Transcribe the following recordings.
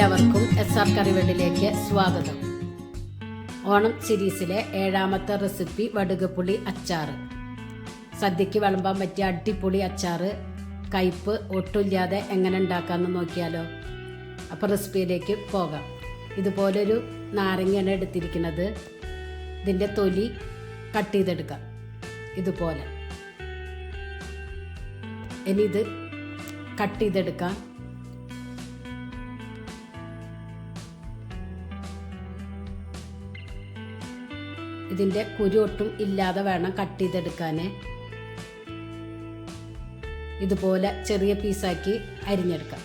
എല്ലാവർക്കും SR കറിവേണ്ടിലേക്ക് സ്വാഗതം. ഓണം സീരീസിലെ 7ാമത്തെ റെസിപ്പി വടുകപ്പുളി അച്ചാർ. സദ്യക്ക് വിളമ്പാൻ പറ്റിയ അടിപൊളി അച്ചാർ, കയ്പ്പ് ഒട്ടുമില്ലാതെ എങ്ങനെ ഉണ്ടാക്കാമെന്ന് നോക്കിയാലോ. അപ്പോൾ റെസിപ്പിയിലേക്ക് പോകാം. ഇതുപോലൊരു നാരങ്ങയാണ് എടുത്തിരിക്കുന്നത്. ഇതിൻ്റെ തൊലി കട്ട് ചെയ്തെടുക്കാം ഇതുപോലെ. ഇനി ഇത് കട്ട് ചെയ്തെടുക്കാം. ഇതിൻ്റെ കുരു ഒട്ടും ഇല്ലാതെ വേണം കട്ട് ചെയ്തെടുക്കാൻ. ഇതുപോലെ ചെറിയ പീസാക്കി അരിഞ്ഞെടുക്കാം.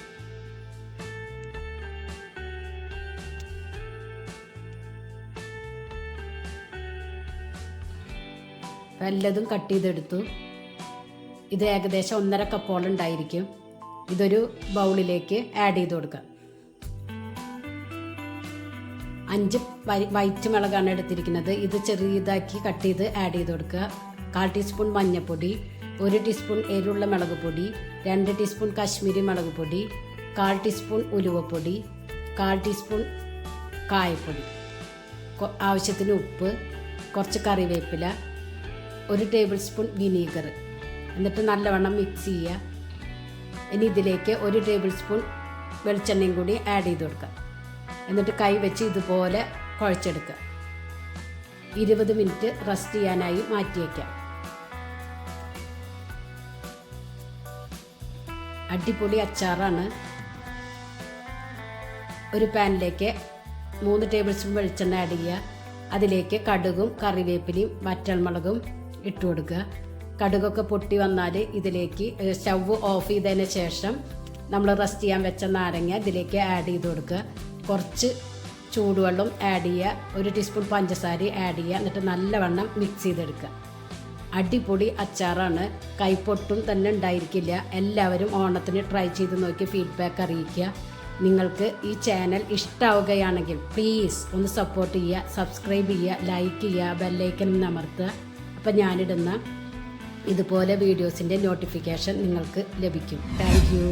എല്ലതും കട്ട് ചെയ്തെടുത്തു. ഇത് ഏകദേശം 1.5 കപ്പോളം ഉണ്ടായിരിക്കും. ഇതൊരു ബൗളിലേക്ക് ആഡ് ചെയ്ത് കൊടുക്കാം. 5 വൈറ്റ് മുളകാണ് എടുത്തിരിക്കുന്നത്. ഇത് ചെറിയതാക്കി കട്ട് ചെയ്ത് ആഡ് ചെയ്ത് കൊടുക്കുക. 1/4 ടീസ്പൂൺ മഞ്ഞൾപ്പൊടി, 1 ടീസ്പൂൺ എരിവുള്ള മുളക് പൊടി, 2 ടീസ്പൂൺ കാശ്മീരി മുളക് പൊടി, 1/4 ടീസ്പൂൺ ഉലുവപ്പൊടി, 1/4 ടീസ്പൂൺ കായപ്പൊടി, ആവശ്യത്തിന് ഉപ്പ്, കുറച്ച് കറിവേപ്പില, 1 ടേബിൾ സ്പൂൺ വിനീഗർ. എന്നിട്ട് നല്ലവണ്ണം മിക്സ് ചെയ്യുക. ഇനി ഇതിലേക്ക് 1 ടേബിൾ സ്പൂൺ വെളിച്ചെണ്ണയും കൂടി ആഡ് ചെയ്ത് കൊടുക്കുക. എന്നിട്ട് കൈ വെച്ച് ഇതുപോലെ കുഴച്ചെടുക്കുക. 20 മിനിറ്റ് റെസ്റ്റ് ചെയ്യാനായി മാറ്റി വയ്ക്കാം. അടിപൊളി അച്ചാറാണ്. ഒരു പാനിലേക്ക് 3 ടേബിൾ സ്പൂൺ വെളിച്ചെണ്ണ ആഡ് ചെയ്യുക. അതിലേക്ക് കടുകും കറിവേപ്പിലയും വറ്റൽമുളകും ഇട്ട് കൊടുക്കുക. കടുകൊക്കെ പൊട്ടി വന്നാൽ ഇതിലേക്ക് സ്റ്റവ് ഓഫ് ചെയ്തതിന് ശേഷം നമ്മൾ റെസ്റ്റ് ചെയ്യാൻ വെച്ച നാരങ്ങ ഇതിലേക്ക് ആഡ് ചെയ്ത് കൊടുക്കുക. കുറച്ച് ചൂടുവെള്ളം ആഡ് ചെയ്യുക. 1 ടീസ്പൂൺ പഞ്ചസാര ആഡ് ചെയ്യുക. എന്നിട്ട് നല്ലവണ്ണം മിക്സ് ചെയ്തെടുക്കുക. അടിപൊളി അച്ചാറാണ്. കൈപ്പൊട്ടും തന്നെ ഉണ്ടായിരിക്കില്ല. എല്ലാവരും ഓണത്തിന് ട്രൈ ചെയ്ത് നോക്കി ഫീഡ്ബാക്ക് അറിയിക്കുക. നിങ്ങൾക്ക് ഈ ചാനൽ ഇഷ്ടമാവുകയാണെങ്കിൽ പ്ലീസ് ഒന്ന് സപ്പോർട്ട് ചെയ്യുക, സബ്സ്ക്രൈബ് ചെയ്യുക, ലൈക്ക് ചെയ്യുക, ബെല്ലൈക്കൺ അമർത്തുക. അപ്പം ഞാനിടുന്ന ഇതുപോലെ വീഡിയോസിൻ്റെ നോട്ടിഫിക്കേഷൻ നിങ്ങൾക്ക് ലഭിക്കും. Thank you.